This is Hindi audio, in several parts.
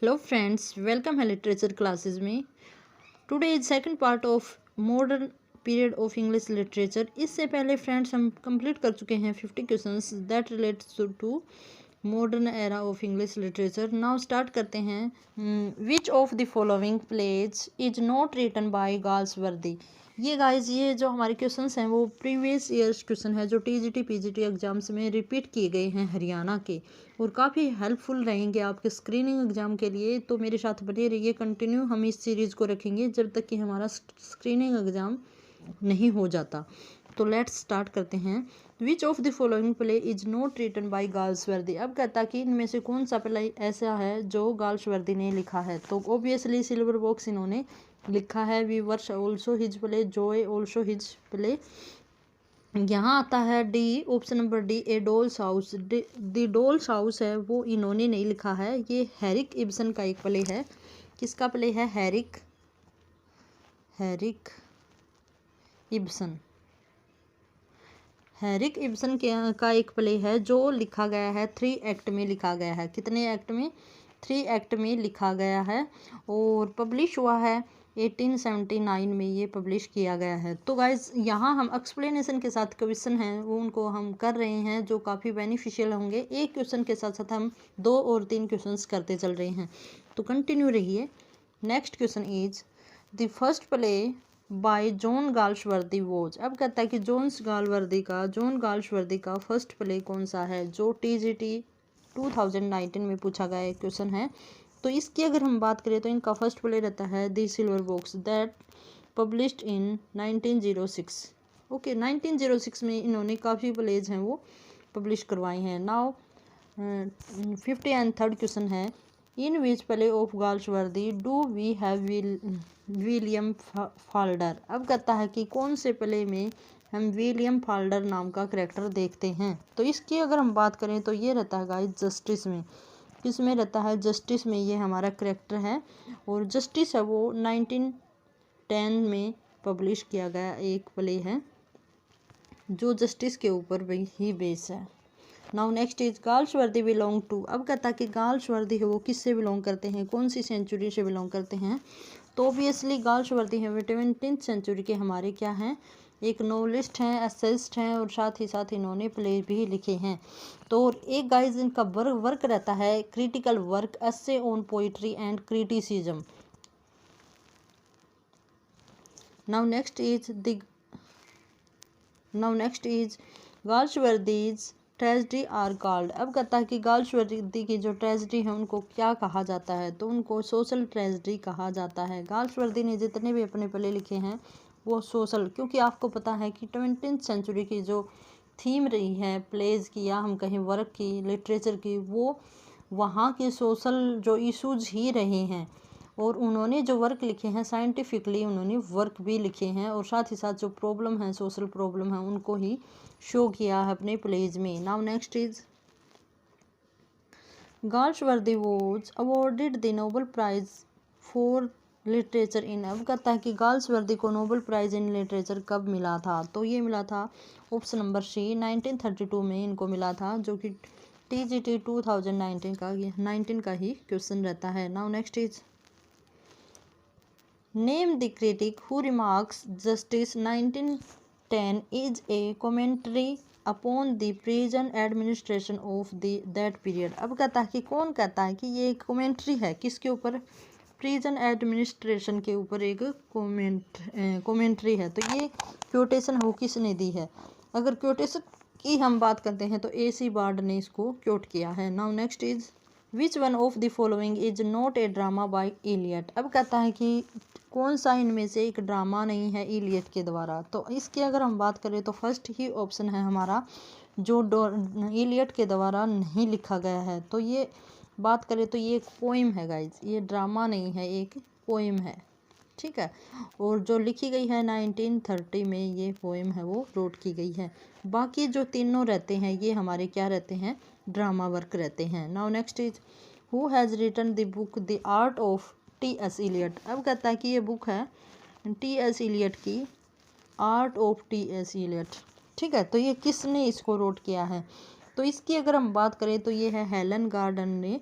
हेलो फ्रेंड्स, वेलकम है लिटरेचर क्लासेस में। Today is second part of modern period of English literature. इससे पहले फ्रेंड्स हम कंप्लीट कर चुके हैं 50 questions that relates to modern era of English literature. Now start करते हैं। Which of the following plays is not written by Galsworthy. ये गाइज, ये जो हमारे क्वेश्चंस हैं वो प्रीवियस ईयर्स क्वेश्चन है जो टीजीटी पीजीटी एग्जाम्स में रिपीट किए गए हैं हरियाणा के, और काफ़ी हेल्पफुल रहेंगे आपके स्क्रीनिंग एग्जाम के लिए। तो मेरे साथ बने रहिए, कंटिन्यू हम इस सीरीज़ को रखेंगे जब तक कि हमारा स्क्रीनिंग एग्ज़ाम नहीं हो जाता। तो लेट्स स्टार्ट करते हैं। Which of the following play is not written by Galsworthy. अब कहता कि इनमें से कौन सा प्ले ऐसा है जो गाल्सवर्दी ने लिखा है। तो ऑब्वियसली सिल्वर बॉक्स इन्होंने लिखा है। We verse also his play, joy also his play. यहाँ आता है D, option number D, a doll's house. The doll's house है वो इन्होंने नहीं लिखा है, ये हैरिक इब्सन का एक प्ले है। किसका प्ले है? Herrick Ibsen. हैरिक इब्सन का एक प्ले है जो लिखा गया है 3 एक्ट में लिखा गया है। कितने एक्ट में? 3 एक्ट में लिखा गया है और पब्लिश हुआ है 1879 में, ये पब्लिश किया गया है। तो गाइज यहाँ हम एक्सप्लेनेशन के साथ क्वेश्चन हैं वो उनको हम कर रहे हैं जो काफ़ी बेनिफिशियल होंगे। एक क्वेश्चन के साथ साथ हम 2 और 3 क्वेश्चंस करते चल रहे हैं, तो कंटिन्यू रहिए। Next question is the first play by John Galsworthy was. अब कहता है कि जॉन गाल्सवर्दी का फर्स्ट प्ले कौन सा है, जो टीजीटी 2019 में पूछा गया एक क्वेश्चन है। तो इसकी अगर हम बात करें तो इनका फर्स्ट प्ले रहता है the Silver box that published in 1906। Okay, 1906 में इन्होंने काफ़ी प्लेज हैं वो पब्लिश करवाए हैं। नाउ 53rd क्वेश्चन है, in which play of Galsworthy do we have William Falder. अब कहता है कि कौन से प्ले में हम विलियम फाल्डर नाम का करैक्टर देखते हैं। तो इसकी अगर हम बात करें तो ये रहता है गाइस जस्टिस में। किस में रहता है? जस्टिस में ये हमारा करैक्टर है, और जस्टिस है वो 1910 में पब्लिश किया गया एक प्ले है जो जस्टिस के ऊपर ही बेस है। Now next is Galsworthy belong to. अब कहता है कि गाल्सवर्दी है वो किससे बिलोंग करते हैं, कौन सी सेंचुरी से बिलोंग करते हैं। तो ऑब्वियसली गाल्सवर्दी है वो 20th सेंचुरी के हमारे क्या हैं, एक नोवेलिस्ट हैं, एसेइस्ट हैं, और साथ ही साथ इन्होंने प्ले भी लिखे हैं। तो एक गाइज इनका वर्क रहता है critical work, essay on poetry and criticism. Now next is Galsworthy's tragedy are called. अब कहता है कि गाल्सवर्दी की जो ट्रेजेडी है उनको क्या कहा जाता है। तो उनको सोशल ट्रेजेडी कहा जाता है। गाल्सवर्दी ने जितने भी अपने प्ले लिखे हैं वो सोशल, क्योंकि आपको पता है कि 20th सेंचुरी की जो थीम रही है प्लेज की या हम कहें वर्क की, लिटरेचर की, वो वहाँ के सोशल जो इश्यूज ही रहे हैं, और उन्होंने जो वर्क लिखे हैं साइंटिफिकली उन्होंने वर्क भी लिखे हैं, और साथ ही साथ जो प्रॉब्लम है, सोशल प्रॉब्लम है, उनको ही शो किया है अपने प्लेज में। Now next is Galsworthy was awarded the Nobel prize for literature in. अब कहता है कि गाल्सवर्दी को नोबेल प्राइज इन लिटरेचर कब मिला था। तो ये मिला था ऑप्शन नंबर सी 1932 में इनको मिला था, जो कि टीजीटी 2019 का ही क्वेश्चन रहता है। Now next is name the critic who remarks justice 1910 is a commentary upon the prison administration of that period. अब कहता है कि कौन कहता है कि ये एक कमेंट्री है, किसके ऊपर? प्रिजन एडमिनिस्ट्रेशन के ऊपर एक कमेंट्री है। तो ये क्योटेशन हो किसने दी है? अगर क्योटेशन की हम बात करते हैं तो AC बार्ड ने इसको क्योट किया है। Now next is which one of the following is not a drama by Eliot. अब कहता है कि कौन सा इनमें से एक ड्रामा नहीं है इलियट के द्वारा। तो इसकी अगर हम बात करें तो फर्स्ट ही ऑप्शन है हमारा, जो इलियट के द्वारा नहीं लिखा गया है। तो ये बात करें तो ये एक पोइम है गाइज, ये ड्रामा नहीं है, एक पोइम है, ठीक है। और जो लिखी गई है 1930 में ये पोइम है वो रोट की गई है। बाकी जो तीनों रहते हैं ये हमारे क्या रहते हैं? ड्रामा वर्क रहते हैं। Now next is who has written the book the art of T.S. Eliot. अब कहता है कि ये बुक है T.S. इलियट की, आर्ट ऑफ T.S. इलियट, ठीक है। तो ये किसने इसको रोट किया है? तो इसकी अगर हम बात करें तो ये है हेलन गार्डन ने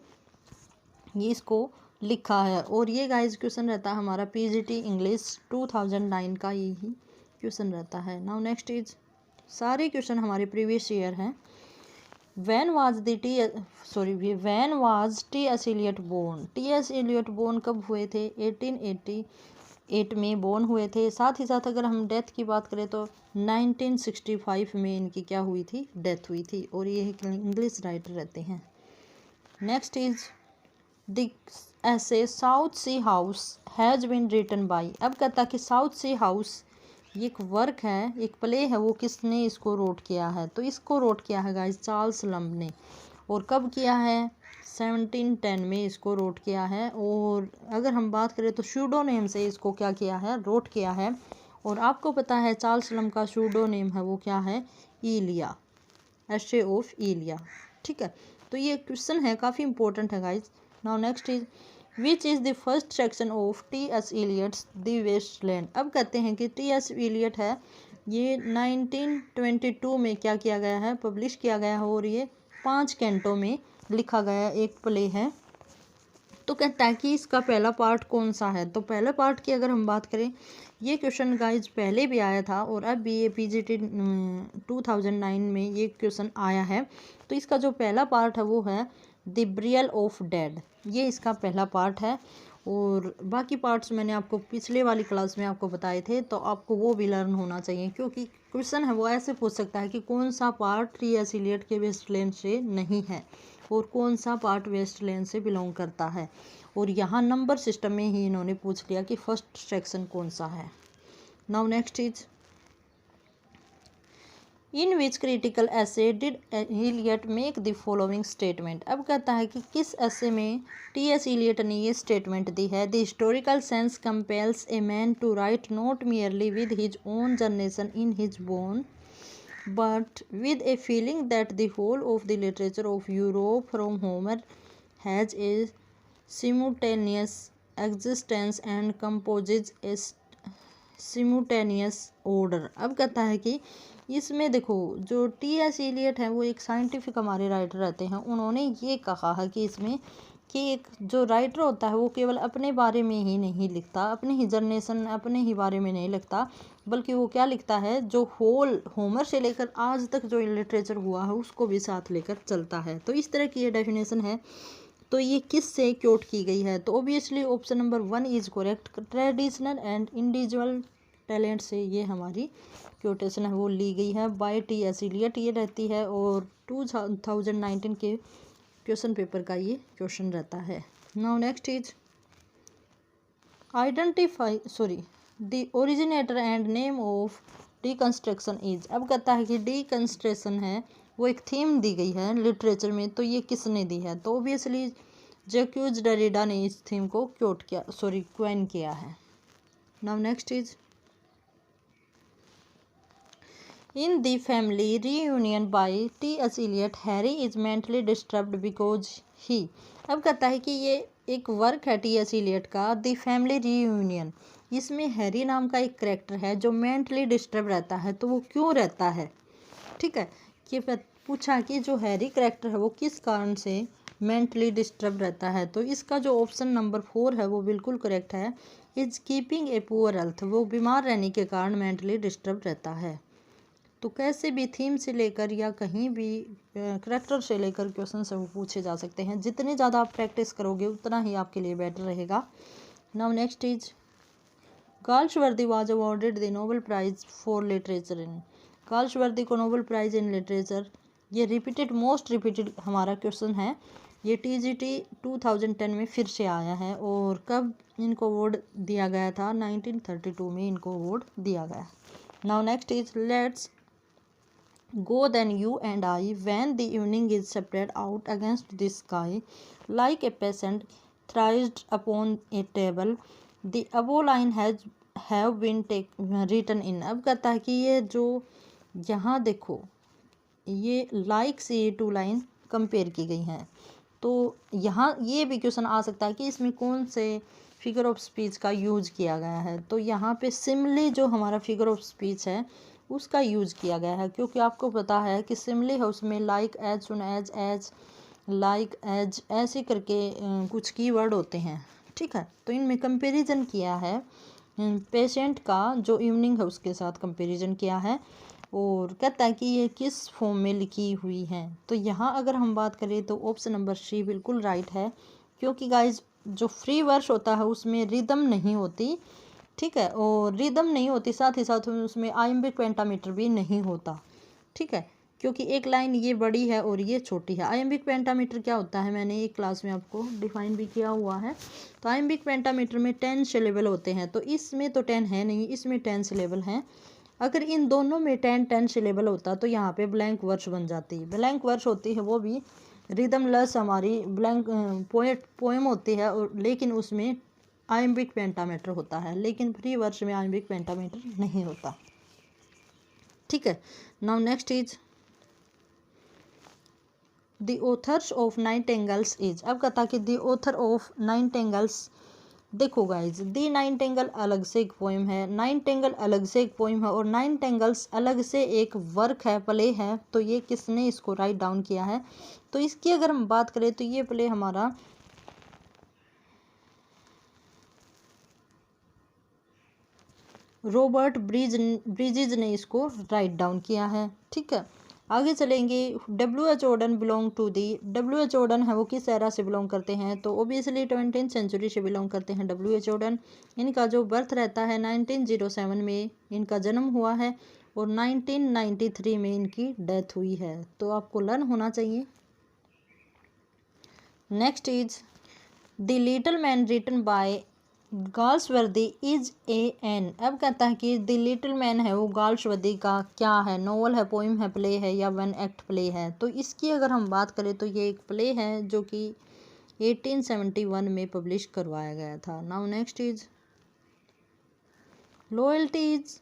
ये इसको लिखा है। और ये गाइस क्वेश्चन रहता है हमारा पीजीटी इंग्लिश 2009 का, यही क्वेश्चन रहता है। नाउ नेक्स्ट इज, सारे क्वेश्चन हमारे प्रीवियस ईयर हैं। When was T S Eliot born? T S Eliot born कब हुए थे? 1888 में बोर्न हुए थे। साथ ही साथ अगर हम डेथ की बात करें तो 1965 में इनकी क्या हुई थी? डेथ हुई थी। और ये इंग्लिश राइटर रहते हैं। Next is the essay South Sea House has been written by. अब कहता कि साउथ सी हाउस ये एक वर्क है, एक प्ले है, वो किसने इसको रोट किया है? तो इसको रोट किया है गाइस चार्ल्स लम्ब ने। और कब किया है? 1710 में इसको रोट किया है। और अगर हम बात करें तो शूडो से इसको क्या किया है? रोट किया है। और आपको पता है चार्ल्स लम्ब का शूडो है वो क्या है? ईलिया, एशे ऑफ ईलिया। ठीक है, तो ये क्वेश्चन है, काफ़ी इंपॉर्टेंट है guys. Now next is which is the first section of T S Eliot's the wasteland? अब कहते हैं कि टी एस इलियट है, ये 1922 में क्या किया गया है? पब्लिश किया गया है। और ये 5 कैंटों में लिखा गया एक प्ले है। तो कहता है कि इसका पहला पार्ट कौन सा है? तो पहले पार्ट की अगर हम बात करें, ये क्वेश्चन गाइज पहले भी आया था और अब भी ये पीजीटी 2009 में ये क्वेश्चन आया है। तो इसका जो पहला पार्ट है वो है द ब्रियल ऑफ डेड, ये इसका पहला पार्ट है। और बाकी पार्ट्स मैंने आपको पिछले वाली क्लास में आपको बताए थे, तो आपको वो भी लर्न होना चाहिए, क्योंकि क्वेश्चन है वो ऐसे पूछ सकता है कि कौन सा पार्ट टी एस इलियट के वेस्टलैंड से नहीं है और कौन सा पार्ट वेस्टलैंड से बिलोंग करता है। और यहाँ नंबर सिस्टम में ही इन्होंने पूछ लिया कि फर्स्ट सेक्शन कौन सा है। Now next is in which critical essay did Eliot make the following statement? अब कहता है कि किस ऐसे में टी एस इलियट ने ये स्टेटमेंट दी है? The historical sense compels a man to write not merely with his own generation in his bone but with a feeling that the whole of the literature of Europe from Homer has a simultaneous existence and composes a simultaneous order। अब कहता है कि इसमें देखो जो टी एस इलियट है वो एक साइंटिफिक हमारे राइटर रहते हैं, उन्होंने ये कहा है कि इसमें कि एक जो राइटर होता है वो केवल अपने बारे में ही नहीं लिखता, अपने ही जनरेशन अपने ही बारे में नहीं लिखता, बल्कि वो क्या लिखता है? जो होल होमर से लेकर आज तक जो लिटरेचर हुआ है उसको भी साथ लेकर चलता है। तो इस तरह की ये डेफिनेशन है। तो ये किस से क्योट की गई है? तो obviously option number 1 is correct, traditional and individual talent से ये हमारी क्योटेशन है वो ली गई है बाय टी एस इलियट, ये रहती है। और 2019 के क्वेश्चन पेपर का ये क्वेश्चन रहता है। Now next is identify the originator and name of deconstruction is. अब कहता है कि डिकंस्ट्रक्शन है वो एक थीम दी गई है लिटरेचर में, तो ये किसने दी है? तो ऑब्वियसली जैक्यूज डेरिडा ने इस थीम को क्वेन किया है। Now next is in the family reunion by T S Eliot Harry is mentally disturbed because he. अब कहता है कि ये एक वर्क है टी एस इलियट का द फैमिली रीयूनियन, इसमें हैरी नाम का एक कैरेक्टर है जो मेंटली डिस्टर्ब रहता है। तो वो क्यों रहता है? ठीक है, ये पूछा कि जो हैरी कैरेक्टर है वो किस कारण से मेंटली डिस्टर्ब रहता है। तो इसका जो ऑप्शन नंबर 4 है वो बिल्कुल करेक्ट है, is keeping a poor health, वो बीमार रहने के कारण मेंटली डिस्टर्ब रहता है। तो कैसे भी थीम से लेकर या कहीं भी करैक्टर से लेकर क्वेश्चन से वो पूछे जा सकते हैं। जितनी ज़्यादा आप प्रैक्टिस करोगे उतना ही आपके लिए बेटर रहेगा। Now next is Galsworthy was awarded the Nobel prize for literature in. Galsworthy को नोबेल प्राइज इन लिटरेचर, ये रिपीटेड मोस्ट रिपीटेड हमारा क्वेश्चन है। ये टीजीटी 2010 में फिर से आया है। और कब इनको अवार्ड दिया गया था? 1932 में इनको अवार्ड दिया गया। Now next is let's go then you and I when the evening is spread out against the sky like a peasant thrust upon a table the above line has have been written in। अब कहता है कि ये जो यहाँ देखो ये लाइक से 2 लाइन कंपेयर की गई हैं। तो यहाँ ये भी क्वेश्चन आ सकता है कि इसमें कौन से फिगर ऑफ स्पीच का यूज किया गया है। तो यहाँ पे सिमली जो हमारा फिगर ऑफ स्पीच है उसका यूज किया गया है, क्योंकि आपको पता है कि सिमली है उसमें like as soon as like, as, ऐसे करके कुछ कीवर्ड होते हैं, ठीक है। तो इनमें कंपैरिजन किया है पेशेंट का जो इवनिंग है उसके साथ कंपैरिजन किया है, और कहता है कि ये किस फॉर्म में लिखी हुई है। तो यहाँ अगर हम बात करें तो ऑप्शन नंबर सी बिल्कुल राइट है, क्योंकि गाइज जो फ्री वर्स होता है उसमें रिदम नहीं होती, ठीक है, और रिदम नहीं होती, साथ ही साथ उसमें आइम्बिक पेंटामीटर भी नहीं होता, ठीक है, क्योंकि एक लाइन ये बड़ी है और ये छोटी है। आइम्बिक पेंटामीटर क्या होता है, मैंने एक क्लास में आपको डिफाइन भी किया हुआ है। तो आइम्बिक पेंटामीटर में 10 सिलेबल होते हैं, तो इसमें तो 10 है नहीं, इसमें 10 सिलेबल हैं। अगर इन दोनों में 10 सिलेबल होता तो यहाँ पे ब्लैंक वर्स बन जाती। ब्लैंक वर्स होती है वो भी रिदम लेस हमारी ब्लैंक पोएम होती है, और लेकिन उसमें आइम्बिक पेंटामीटर होता है, लेकिन फ्री वर्स में आइम्बिक पेंटामीटर नहीं होता, ठीक है। Now next is the author's of nightingales is. अब कहता कि द ऑथर ऑफ नाइटिंगेल्स, देखो गाइज दी नाइटिंगेल अलग से एक पोइम है, नाइटिंगेल अलग से एक पोइम है, और नाइटिंगेल्स अलग से एक वर्क है, प्ले है। तो ये किसने इसको राइट डाउन किया है, तो इसकी अगर हम बात करें तो ये प्ले हमारा रॉबर्ट ब्रिजिज ने इसको राइट डाउन किया है, ठीक है। आगे चलेंगे, W.H. Auden belong to the, W.H. Auden है वो किस एरा से बिलोंग करते हैं, तो ओबियसली 20th सेंचुरी से बिलोंग करते हैं W.H. ऑर्डन। इनका जो बर्थ रहता है 1907 में इनका जन्म हुआ है, और 1993 में इनकी डेथ हुई है, तो आपको लर्न होना चाहिए। Next is the little man written by Galsworthy is a an. अब कहता है कि द लिटिल मैन है वो गाल्सवर्दी का क्या है, नोवेल है, पोइम है, प्ले है, या वन एक्ट प्ले है। तो इसकी अगर हम बात करें तो ये एक प्ले है जो कि 1871 में पब्लिश करवाया गया था। Now next is loyalty is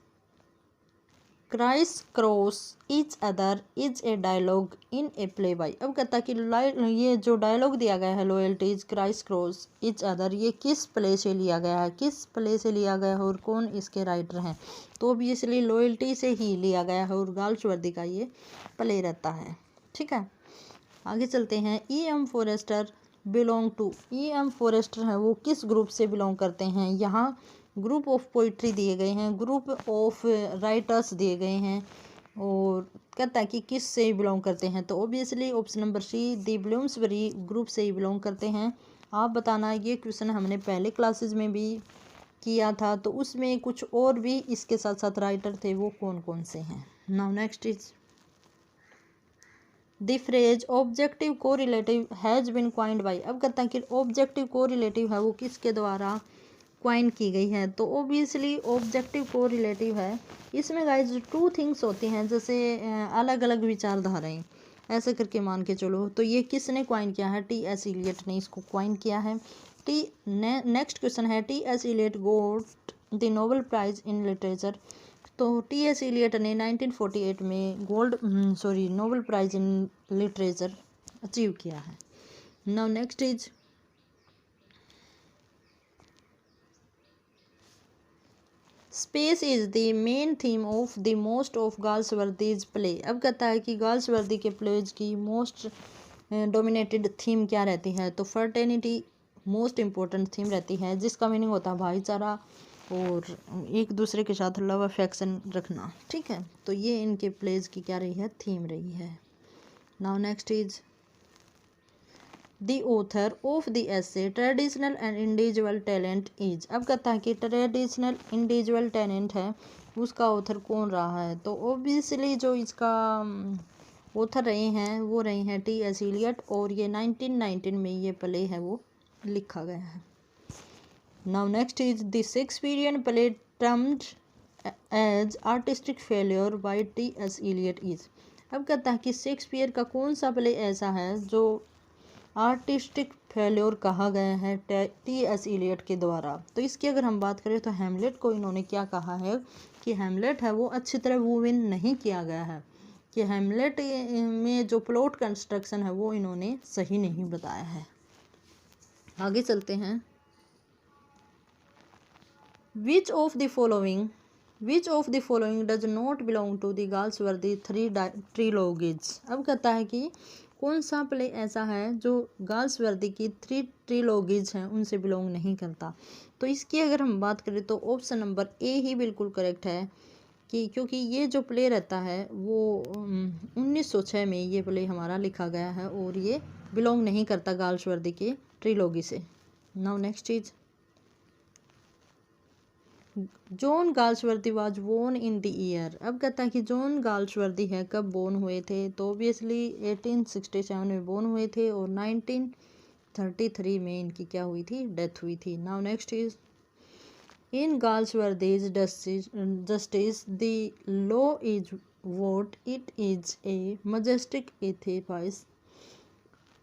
criss cross each other is a dialogue in a play by. अब कहता है कि ये जो डायलॉग दिया गया है loyalties criss cross each other, ये किस प्ले से लिया गया है, किस प्ले से लिया गया है और कौन इसके राइटर हैं, तो ऑब्वियसली लॉयल्टी से ही लिया गया है, और गाल्सवर्दी का ये प्ले रहता है, ठीक है। आगे चलते हैं, E.M. Forester belong to, E.M. Forester है वो किस ग्रुप से बिलोंग करते हैं, यहाँ ग्रुप ऑफ पोइट्री दिए गए हैं, ग्रुप ऑफ राइटर्स दिए गए हैं, और कहता है कि किस से बिलोंग करते हैं, तो ऑब्वियसली ऑप्शन नंबर सी दी ब्लूम्सबरी ग्रुप से ही बिलोंग करते हैं। आप बताना, ये क्वेश्चन हमने पहले क्लासेस में भी किया था, तो उसमें कुछ और भी इसके साथ साथ राइटर थे, वो कौन कौन से हैं। Now next is the phrase objective correlative has been coined by. अब कहता है कि ऑब्जेक्टिव कोरिलेटिव है वो किसके द्वारा क्वाइन की गई है, तो ऑब्वियसली ऑब्जेक्टिव कोरिलेटिव है। इसमें गाइज 2 थिंग्स होती हैं, जैसे अलग अलग विचारधाराएं, ऐसे करके मान के चलो। तो ये किसने क्वाइन किया है, T.S. इलियट ने इसको क्वाइन किया है। नेक्स्ट क्वेश्चन है, T.S. Eliot got the Nobel prize in literature. तो T.S. इलियट ने 1948 में Nobel prize in literature achieve किया है। Now next is space is the main theme of the most of Galsworthy's play. अब कहता है कि गाल्सवर्दी के प्लेज की मोस्ट डोमिनेटेड थीम क्या रहती है, तो फर्टेनिटी मोस्ट इम्पोर्टेंट थीम रहती है, जिसका मीनिंग होता है भाईचारा और एक दूसरे के साथ लव अफेक्शन रखना, ठीक है। तो ये इनके प्लेज की क्या रही है, थीम रही है। Now next is the author of the essay traditional and individual talent is. अब कहता है कि ट्रेडिशनल इंडिविजुअल टैलेंट है उसका ऑथर कौन रहा है, तो ऑब्वियसली जो इसका ऑथर रहे हैं वो रहे हैं T.S. इलियट, और ये 1919 में ये प्ले है वो लिखा गया है। Now next is the Shakespearean play termed as artistic failure by T.S. Eliot is. अब कहता है कि शेक्सपियर का कौन सा प्ले ऐसा है जो आर्टिस्टिक फेल्योर कहा गया है T.S. इलियट के द्वारा, तो इसकी अगर हम बात करें तो हैमलेट को इन्होंने क्या कहा है कि हैमलेट है वो अच्छी तरह वूव इन नहीं किया गया है, कि हैमलेट में जो प्लॉट कंस्ट्रक्शन है वो इन्होंने सही नहीं बताया है। आगे चलते हैं, which of the following does not belong to the Galsworthy 3 trilogies. अब कहता है कि कौन सा प्ले ऐसा है जो गाल्सवर्दी की 3 ट्रिलॉगीज हैं उनसे बिलोंग नहीं करता? तो इसकी अगर हम बात करें तो ऑप्शन नंबर ए ही बिल्कुल करेक्ट है कि क्योंकि ये जो प्ले रहता है वो 1906 में ये प्ले हमारा लिखा गया है और ये बिलोंग नहीं करता गाल्सवर्दी के ट्रिलॉगी से। नाउ नेक्स्ट चीज, John Galsworthy was born in the year. अब कहता है कि जॉन गाल्सवर्दी है कब बोर्न हुए थे? तो ऑब्वियसली 1867 में बोर्न हुए थे और 1933 में इनकी क्या हुई थी? डेथ हुई थी। Now next is, in Galsworthy's Justice the law is what it is a majestic edifice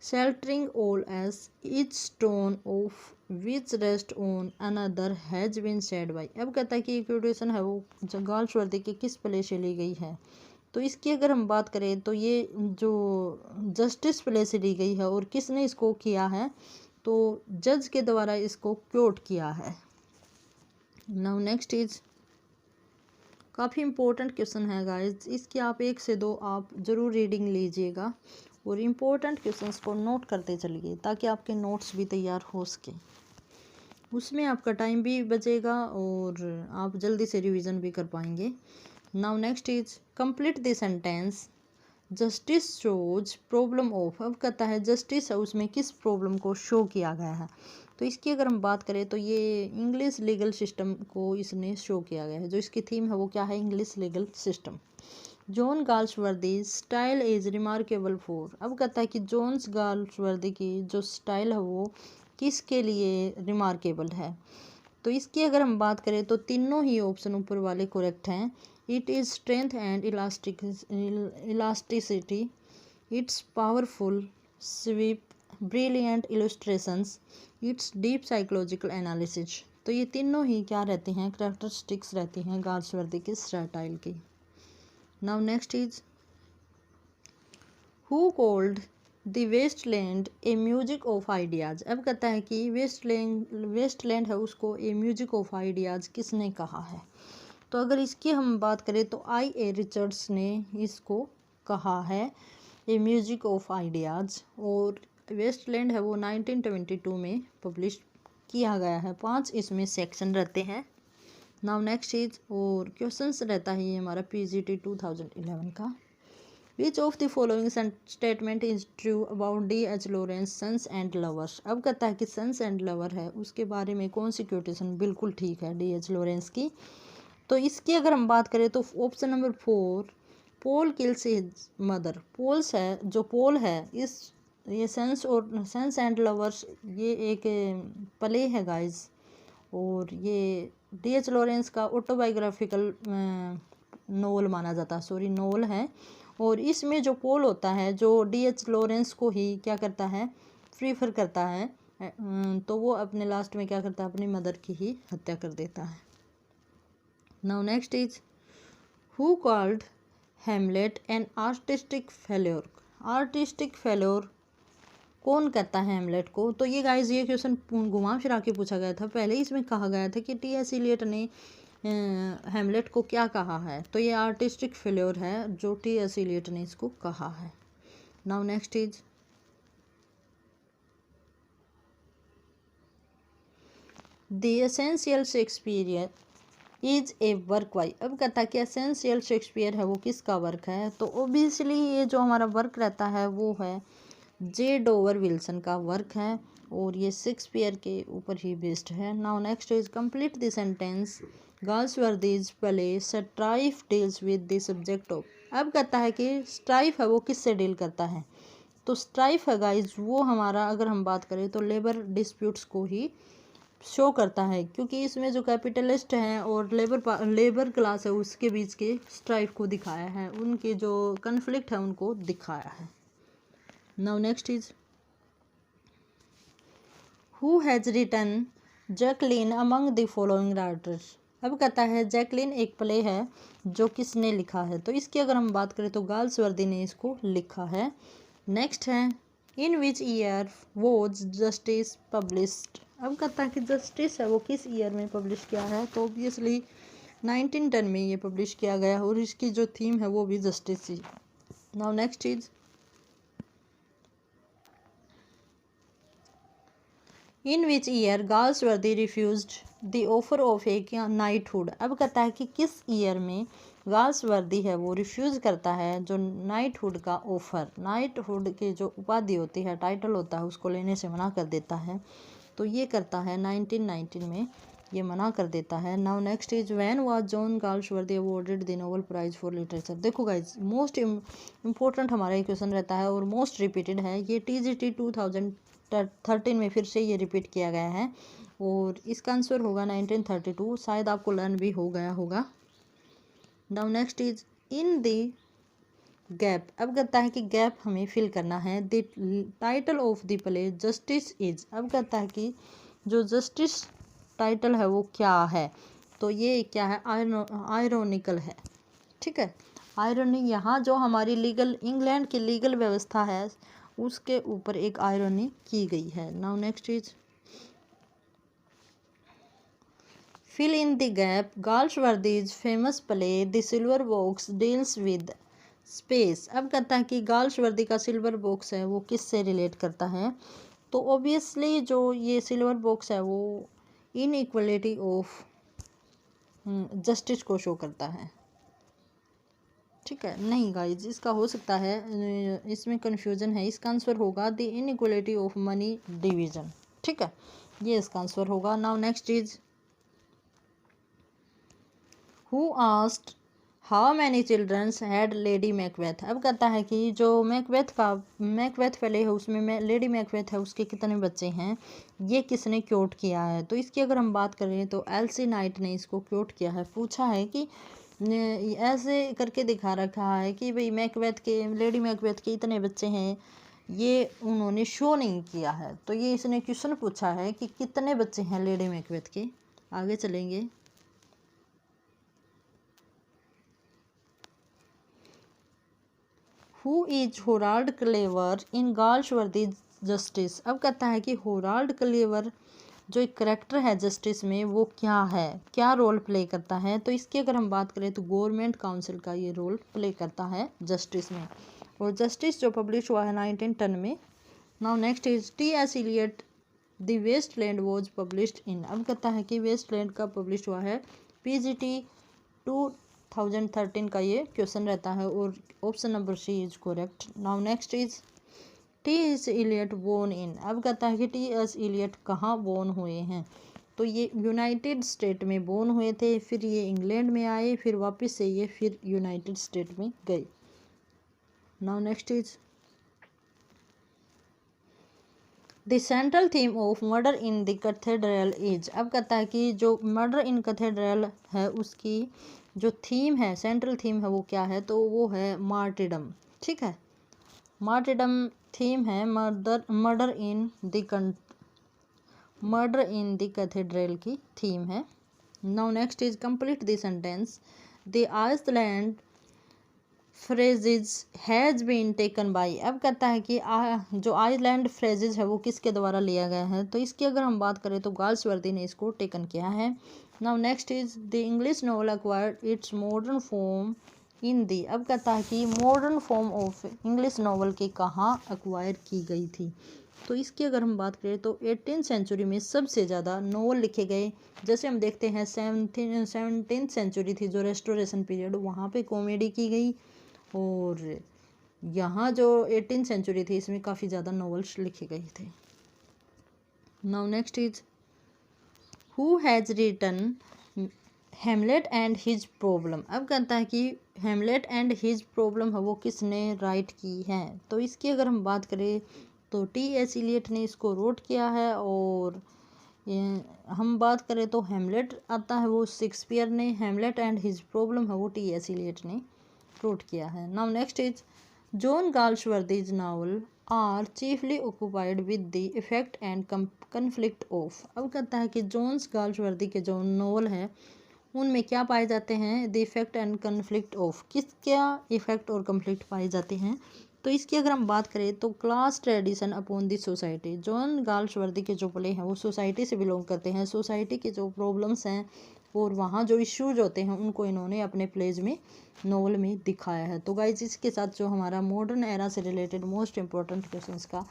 sheltering all as each stone of which rest on another has been said by। अब कहता है कि क्वेटेशन है वो गाल्सवर्दी की किस प्ले से ली गई है? तो इसकी अगर हम बात करें तो ये जो जस्टिस प्ले से ली गई है और किसने इसको किया है? तो जज के द्वारा इसको क्योट किया है। नाउ नेक्स्ट इज, काफ़ी इम्पोर्टेंट क्वेश्चन है गाइस, इसकी आप 1 से 2 आप ज़रूर रीडिंग लीजिएगा और इम्पोर्टेंट क्वेश्चंस को नोट करते चलिए ताकि आपके नोट्स भी तैयार हो सके, उसमें आपका टाइम भी बचेगा और आप जल्दी से रिवीजन भी कर पाएंगे। Now next is, complete the sentence justice shows problem of. अब कहता है जस्टिस है उसमें किस प्रॉब्लम को शो किया गया है? तो इसकी अगर हम बात करें तो ये इंग्लिश लीगल सिस्टम को इसने शो किया गया है। जो इसकी थीम है वो क्या है? English legal system. John Galsworthy style is remarkable for. अब कहता है कि जॉन गाल्सवर्दी की जो स्टाइल है वो किसके लिए रिमार्केबल है? तो इसकी अगर हम बात करें तो तीनों ही ऑप्शन ऊपर वाले करेक्ट हैं। It is strength and elasticity, its powerful sweep, brilliant illustrations, its deep psychological analysis. तो ये तीनों ही क्या रहते हैं? कैरेक्टरिस्टिक्स रहती हैं गाल्सवर्दी के स्टाइल की। Now next is, who called the wasteland a music of ideas. अब कहता है कि वेस्टलैंड है उसको ए म्यूजिक ऑफ आइडियाज़ किसने कहा है? तो अगर इसकी हम बात करें तो I.A. रिचर्ड्स ने इसको कहा है ए म्यूजिक ऑफ आइडियाज़ और वेस्टलैंड है वो 1922 में पब्लिश किया गया है। 5 इसमें सेक्शन रहते हैं। नाउ नेक्स्ट इज, और क्वेश्चंस रहता है ये हमारा PGT 2011 का। Which of the following statement is true about D.H. Lawrence sons and lovers. अब कहता है कि सन्स एंड लवर है उसके बारे में कौन सी क्वेटेशन बिल्कुल ठीक है D.H. लॉरेंस की? तो इसकी अगर हम बात करें तो ऑप्शन नंबर 4, पोल किल्स हिज मदर। पोल्स है जो पोल है ये सेंस एंड लवर्स ये एक प्ले है गाइस और ये D.H. लॉरेंस का ऑटोबायोग्राफिकल नोवेल माना जाता है, सॉरी नोवेल है। और इसमें जो पोल होता है जो D.H. लॉरेंस को ही क्या करता है? प्रीफर करता है, तो वो अपने लास्ट में क्या करता है? अपनी मदर की ही हत्या कर देता है। Now next is, who called Hamlet an artistic failure? Artistic failure कौन कहता है हेमलेट को? तो ये गाइस ये क्वेश्चन घुमा फिरा के पूछा गया था। पहले इसमें कहा गया था कि T.S. इलियट ने हेमलेट को क्या कहा है? तो ये आर्टिस्टिक फेल्योर है जो T.S. इलियट ने इसको कहा है। Now next is, the essential Shakespeare is a work by. अब कहता है कि एसेंशियल शेक्सपियर है वो किसका वर्क है? तो ओबियसली ये जो हमारा वर्क रहता है वो है J. डोवर विल्सन का वर्क है और ये शेक्सपियर के ऊपर ही बेस्ड है। Now next is, complete the sentence Galsworthy's play Strife deals with the subject of. अब कहता है कि स्ट्राइफ है वो किससे डील करता है? तो स्ट्राइफ है गाइज वो हमारा अगर हम बात करें तो लेबर डिस्प्यूट्स को ही शो करता है, क्योंकि इसमें जो कैपिटलिस्ट हैं और लेबर क्लास है उसके बीच के स्ट्राइफ को दिखाया है, उनके जो कन्फ्लिक्ट है उनको दिखाया है। Now next is, who has written Jacqueline among the following writers. अब कहता है जैकलिन एक प्ले है जो किसने लिखा है? तो इसकी अगर हम बात करें तो गाल्सवर्दी ने इसको लिखा है। नेक्स्ट है, in which year was Justice published. अब कहता है कि जस्टिस है वो किस ईयर में पब्लिश किया है? तो ऑब्वियसली 1910 में ये पब्लिश किया गया और इसकी जो थीम है वो भी justice he. Now next is, in which year Galsworthy refused the offer of A knighthood. अब कहता है कि किस ईयर में गाल्सवर्दी है वो रिफ्यूज़ करता है जो नाइटहुड का ऑफर, नाइटहुड की जो उपाधि होती है, टाइटल होता है, उसको लेने से मना कर देता है। तो ये करता है 1919 में, ये मना कर देता है। Now next is when was John Galsworthy awarded the Nobel prize for literature. देखो गाइज, मोस्ट इम्पोर्टेंट हमारा ये क्वेश्चन रहता है और मोस्ट रिपीटेड है। ये TGT 2013 में फिर से ये रिपीट किया गया है और इसका आंसर होगा 1932। शायद आपको लर्न भी हो गया होगा। Now next is in the gap. अब कहता है कि गैप हमें फिल करना है। The title of the play justice is. अब कहता है कि जो जस्टिस टाइटल है वो क्या है, तो ये क्या है, आयरोनिकल है। ठीक है, आयरनी, यहाँ जो हमारी लीगल, इंग्लैंड की लीगल व्यवस्था है उसके ऊपर एक आयरनी की गई है। Now next is fill in the gap. Galsworthy's famous play The Silver Box deals with space. अब कहता है कि गाल्सवर्दी का सिल्वर बॉक्स है वो किससे रिलेट करता है, तो ऑब्वियसली जो ये सिल्वर बॉक्स है वो इनइक्वलिटी ऑफ जस्टिस को शो करता है। ठीक है, नहीं गाइज, इसका हो सकता है, इसमें कन्फ्यूजन है। इसका आंसर होगा the inequality of money division. ठीक है, ये इसका आंसर होगा। Now next is who asked how many childrens had Lady Macbeth. अब कहता है कि जो मैकबेथ पहले है उसमें लेडी मैकबेथ है उसके कितने बच्चे हैं, ये किसने क्योट किया है। तो इसकी अगर हम बात करें तो एल्सी नाइट ने इसको क्योट किया है। पूछा है कि ऐसे करके दिखा रखा है कि भाई लेडी मैकबेथ के इतने बच्चे हैं, ये उन्होंने शो नहीं किया है। तो ये इसने क्वेश्चन पूछा है कि कितने बच्चे हैं लेडी मैकबेथ के। आगे चलेंगे। Who is Harold Cleaver in Galsworthy Justice. अब कहता है कि होराल्ड क्लेवर जो एक करेक्टर है जस्टिस में वो क्या है, क्या रोल प्ले करता है। तो इसकी अगर हम बात करें तो गवर्नमेंट काउंसिल का ये रोल प्ले करता है जस्टिस में, और जस्टिस जो पब्लिश हुआ है 1910 में। Now next is T.S. Eliot the wasteland was published in. अब कहता है कि वेस्टलैंड का पब्लिश हुआ है PGT 2013 का ये क्वेश्चन रहता है और option number C is correct. Now next is T.S. Eliot born in. अब कहता है कि T.S. Eliot कहाँ बोर्न हुए हैं, तो ये यूनाइटेड स्टेट में बोर्न हुए थे, फिर ये इंग्लैंड में आए, फिर वापस से ये फिर यूनाइटेड स्टेट में गए। Now next is the central theme of murder in the cathedral is. अब कहता है कि जो मर्डर इन कैथेड्रल है उसकी जो थीम है, सेंट्रल थीम है वो क्या है, तो वो है मार्टिडम। ठीक है, मार्टिडम थीम है मर्डर इन द कैथेड्रल की थीम है। Now next is complete the sentence. The Iceland phrases has been taken by. अब कहता है कि जो आइसलैंड फ्रेजेज है वो किसके द्वारा लिया गया है, तो इसकी अगर हम बात करें तो गाल्सवर्दी ने इसको टेकन किया है। Now next is the English novel acquired its modern form in the. अब कहता है कि modern form of English novel की कहाँ एक्वायर की गई थी, तो इसकी अगर हम बात करें तो 18th सेंचुरी में सबसे ज़्यादा नॉवल लिखे गए। जैसे हम देखते हैं 17th सेंचुरी थी जो रेस्टोरेशन पीरियड, वहाँ पे कॉमेडी की गई, और यहाँ जो 18th सेंचुरी थी इसमें काफ़ी ज़्यादा नॉवेल्स लिखे गए थे। Now next is who has written Hamlet and his problem. अब कहता है कि हेमलेट एंड हिज प्रॉब्लम है वो किसने राइट की है, तो इसकी अगर हम बात करें तो T.S. Eliot ने इसको रोट किया है, और हम बात करें तो हेमलेट आता है वो शेक्सपियर ने, हेमलेट एंड हिज प्रॉब्लम है वो T.S. Eliot ने रोट किया है। Now next is John Galsworthy's novel are chiefly occupied with the effect and conflict of. अब कहता है कि जॉन्स गाल्सवर्दी के जो नॉवल है उनमें क्या पाए जाते हैं, the effect and conflict of, किसका इफेक्ट और कन्फ्लिक्ट पाए जाते हैं। तो इसकी अगर हम बात करें तो class tradition upon the society. John Galsworthy के जो प्ले हैं वो सोसाइटी से बिलोंग करते हैं, सोसाइटी के जो प्रॉब्लम्स हैं और वहाँ जो इश्यूज होते हैं उनको इन्होंने अपने प्लेज में, नॉवल में दिखाया है। तो गाइज इसके साथ जो हमारा मॉडर्न एरा से रिलेटेड मोस्ट इंपॉर्टेंट क्वेश्चंस का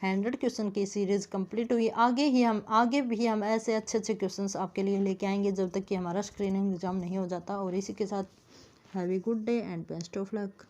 100 क्वेश्चन की सीरीज़ कंप्लीट हुई। आगे भी हम ऐसे अच्छे अच्छे क्वेश्चंस आपके लिए लेके आएंगे जब तक कि हमारा स्क्रीनिंग एग्ज़ाम नहीं हो जाता। और इसी के साथ have a good day and best of luck.